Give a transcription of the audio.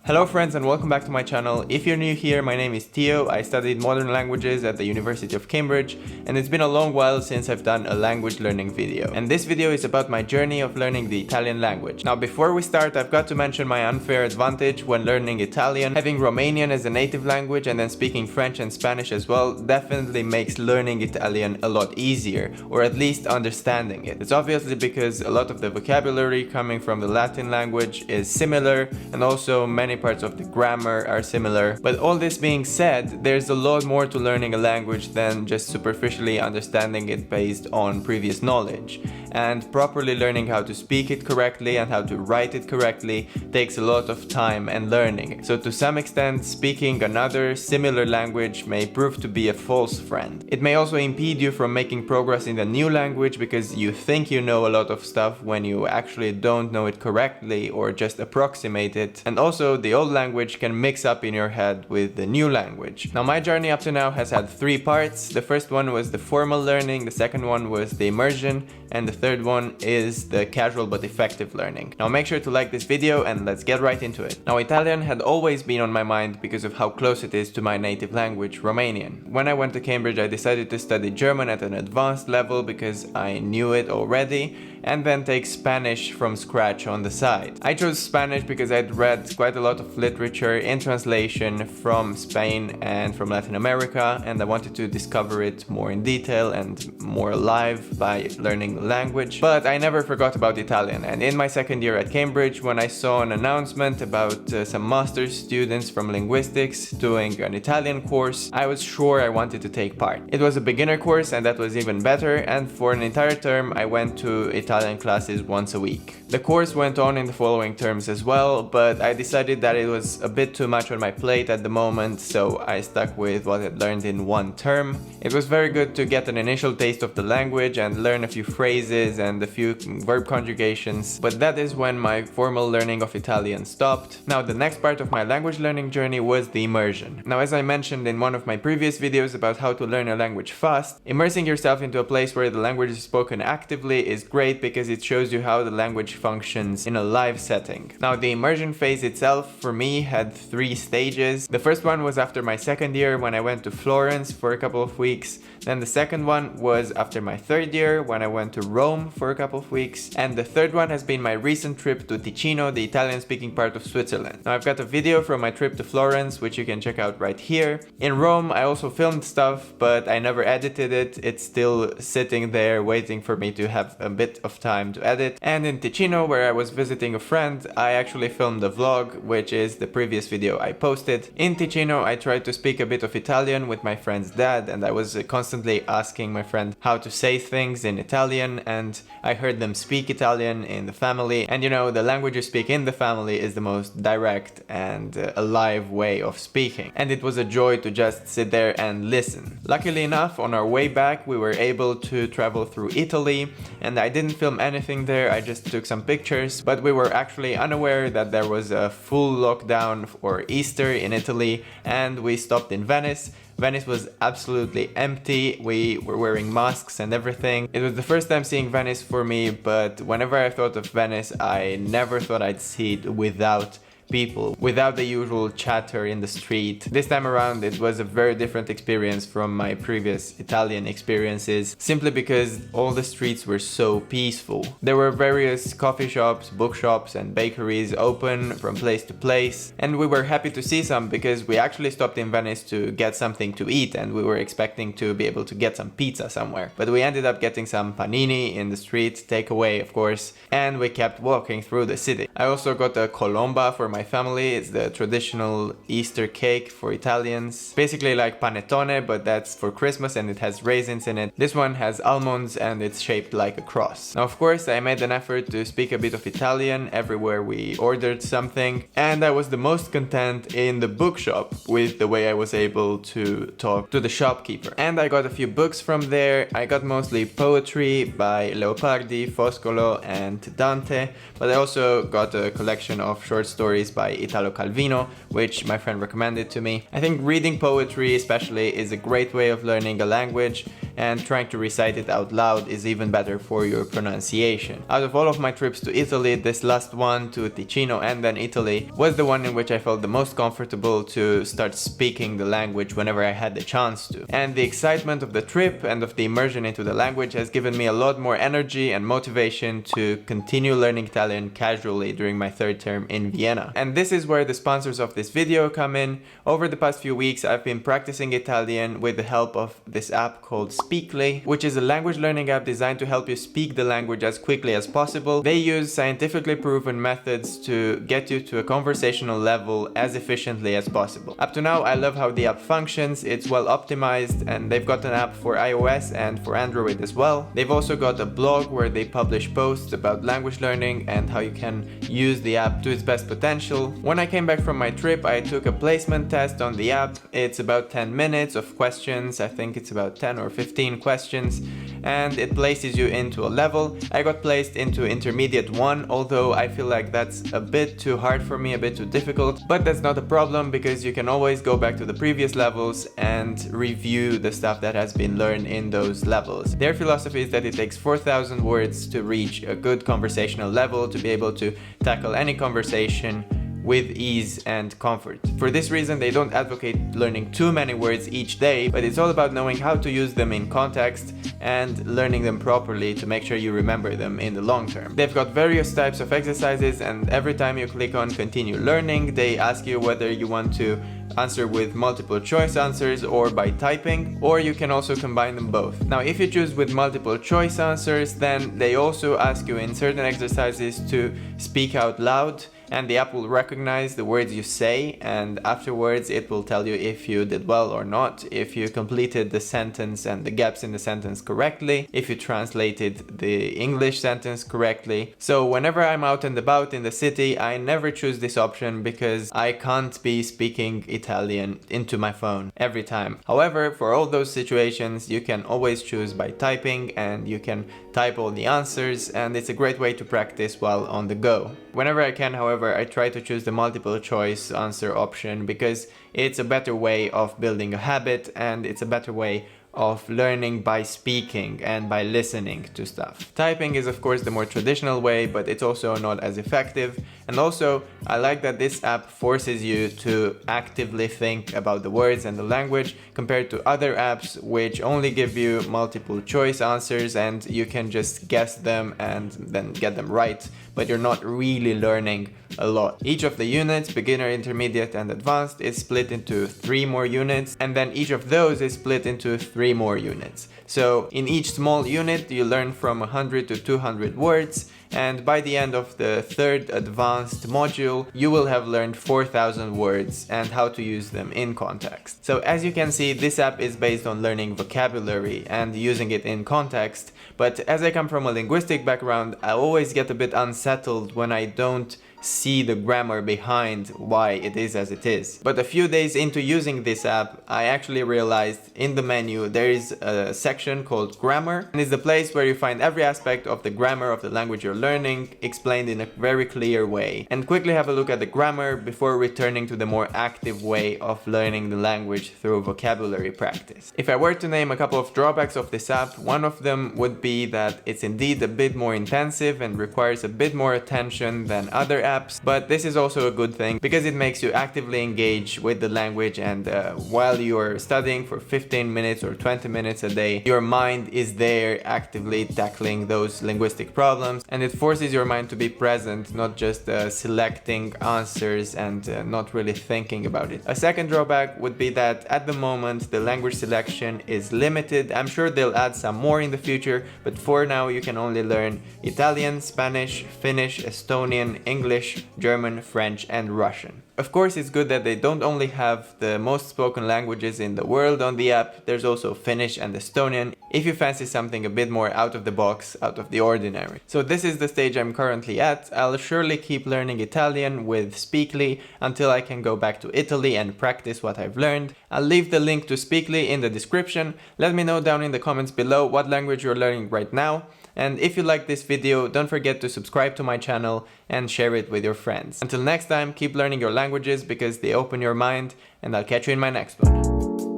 Hello friends and welcome back to my channel. If you're new here, my name is Theo. I studied modern languages at the University of Cambridge and it's been a long while since I've done a language learning video. And this video is about my journey of learning the Italian language. Now before we start, I've got to mention my unfair advantage when learning Italian. Having Romanian as a native language and then speaking French and Spanish as well definitely makes learning Italian a lot easier, or at least understanding it. It's obviously because a lot of the vocabulary coming from the Latin language is similar, and also many parts of the grammar are similar. But all this being said, there's a lot more to learning a language than just superficially understanding it based on previous knowledge. And properly learning how to speak it correctly and how to write it correctly takes a lot of time and learning. So to some extent, speaking another similar language may prove to be a false friend. It may also impede you from making progress in the new language because you think you know a lot of stuff when you actually don't know it correctly or just approximate it. And also the old language can mix up in your head with the new language. Now my journey up to now has had three parts. The first one was the formal learning, the second one was the immersion, and the third one is the casual but effective learning. Now make sure to like this video and let's get right into it. Now Italian had always been on my mind because of how close it is to my native language, Romanian. When I went to Cambridge, I decided to study German at an advanced level because I knew it already, and then take Spanish from scratch on the side. I chose Spanish because I'd read quite a lot of literature in translation from Spain and from Latin America, and I wanted to discover it more in detail and more alive by learning the language. But I never forgot about Italian, and in my second year at Cambridge, when I saw an announcement about some master's students from linguistics doing an Italian course, I was sure I wanted to take part. It was a beginner course and that was even better, and for an entire term I went to Italian classes once a week. The course went on in the following terms as well, but I decided that it was a bit too much on my plate at the moment, so I stuck with what I'd learned in one term. It was very good to get an initial taste of the language and learn a few phrases and a few verb conjugations, but that is when my formal learning of Italian stopped. Now the next part of my language learning journey was the immersion. Now as I mentioned in one of my previous videos about how to learn a language fast, immersing yourself into a place where the language is spoken actively is great because it shows you how the language functions in a live setting. Now the immersion phase itself for me had three stages. The first one was after my second year when I went to Florence for a couple of weeks. Then the second one was after my third year when I went to Rome for a couple of weeks. And the third one has been my recent trip to Ticino, the Italian speaking part of Switzerland. Now I've got a video from my trip to Florence which you can check out right here. In Rome I also filmed stuff, but I never edited it. It's still sitting there waiting for me to have a bit of time to edit. And in Ticino, where I was visiting a friend, I actually filmed a vlog, which is the previous video I posted. In Ticino I tried to speak a bit of Italian with my friend's dad, and I was constantly asking my friend how to say things in Italian, and I heard them speak Italian in the family, and you know, the language you speak in the family is the most direct and alive way of speaking, and it was a joy to just sit there and listen. Luckily enough, on our way back we were able to travel through Italy, and I didn't film anything there, I just took some pictures, but we were actually unaware that there was a full lockdown for Easter in Italy, and we stopped in Venice. Venice was absolutely empty, we were wearing masks and everything. It was the first time seeing Venice for me, but whenever I thought of Venice, I never thought I'd see it without people, without the usual chatter in the street. This time around it was a very different experience from my previous Italian experiences, simply because all the streets were so peaceful. There were various coffee shops, bookshops and bakeries open from place to place, and we were happy to see some because we actually stopped in Venice to get something to eat, and we were expecting to be able to get some pizza somewhere, but we ended up getting some panini in the street, takeaway of course, and we kept walking through the city. I also got a colomba for my family. It's the traditional Easter cake for Italians. Basically like panettone, but that's for Christmas and it has raisins in it. This one has almonds and it's shaped like a cross. Now of course I made an effort to speak a bit of Italian everywhere we ordered something, and I was the most content in the bookshop with the way I was able to talk to the shopkeeper. And I got a few books from there. I got mostly poetry by Leopardi, Foscolo and Dante, but I also got a collection of short stories stories by Italo Calvino, which my friend recommended to me. I think reading poetry especially is a great way of learning a language, and trying to recite it out loud is even better for your pronunciation. Out of all of my trips to Italy, this last one to Ticino and then Italy was the one in which I felt the most comfortable to start speaking the language whenever I had the chance to. And the excitement of the trip and of the immersion into the language has given me a lot more energy and motivation to continue learning Italian casually during my third term in Vienna. And this is where the sponsors of this video come in. Over the past few weeks, I've been practicing Italian with the help of this app called Speakly, which is a language learning app designed to help you speak the language as quickly as possible. They use scientifically proven methods to get you to a conversational level as efficiently as possible. Up to now, I love how the app functions. It's well optimized, and they've got an app for iOS and for Android as well. They've also got a blog where they publish posts about language learning and how you can use the app to its best potential. When I came back from my trip, I took a placement test on the app. It's about 10 minutes of questions. I think it's about 10 or 15 questions, and it places you into a level. I got placed into intermediate 1, although I feel like that's a bit too hard for me, a bit too difficult, but that's not a problem because you can always go back to the previous levels and review the stuff that has been learned in those levels. Their philosophy is that it takes 4,000 words to reach a good conversational level, to be able to tackle any conversation with ease and comfort. For this reason, they don't advocate learning too many words each day, but it's all about knowing how to use them in context and learning them properly to make sure you remember them in the long term. They've got various types of exercises, and every time you click on continue learning, they ask you whether you want to answer with multiple choice answers or by typing, or you can also combine them both. Now, if you choose with multiple choice answers, then they also ask you in certain exercises to speak out loud, and the app will recognize the words you say, and afterwards it will tell you if you did well or not, if you completed the sentence and the gaps in the sentence correctly, if you translated the English sentence correctly. So whenever I'm out and about in the city, I never choose this option because I can't be speaking Italian into my phone every time. However, for all those situations, you can always choose by typing, and you can type all the answers, and it's a great way to practice while on the go. Whenever I can, however, I try to choose the multiple choice answer option because it's a better way of building a habit, and it's a better way of learning by speaking and by listening to stuff. Typing is of course the more traditional way, but it's also not as effective. And also, I like that this app forces you to actively think about the words and the language compared to other apps which only give you multiple choice answers and you can just guess them and then get them right, but you're not really learning a lot. Each of the units, beginner, intermediate and advanced, is split into 3 more units, and then each of those is split into 3 more units. So in each small unit you learn from 100 to 200 words, and by the end of the 3rd advanced module you will have learned 4,000 words and how to use them in context. So as you can see, this app is based on learning vocabulary and using it in context, but as I come from a linguistic background, I always get a bit unsettled when I don't see the grammar behind why it is as it is. But a few days into using this app, I actually realized in the menu there is a section called grammar, and it's the place where you find every aspect of the grammar of the language you're learning explained in a very clear way. And quickly have a look at the grammar before returning to the more active way of learning the language through vocabulary practice. If I were to name a couple of drawbacks of this app, one of them would be that it's indeed a bit more intensive and requires a bit more attention than other apps, but this is also a good thing because it makes you actively engage with the language, and while you're studying for 15 minutes or 20 minutes a day, your mind is there actively tackling those linguistic problems, and it forces your mind to be present, not just selecting answers and not really thinking about it. A second drawback would be that at the moment the language selection is limited. I'm sure they'll add some more in the future, but for now you can only learn Italian, Spanish, Finnish, Estonian, English, German, French and Russian. Of course, it's good that they don't only have the most spoken languages in the world on the app, there's also Finnish and Estonian if you fancy something a bit more out of the box, out of the ordinary. So this is the stage I'm currently at. I'll surely keep learning Italian with Speakly until I can go back to Italy and practice what I've learned. I'll leave the link to Speakly in the description. Let me know down in the comments below what language you're learning right now. And if you like this video, don't forget to subscribe to my channel and share it with your friends. Until next time, keep learning your languages because they open your mind, and I'll catch you in my next one.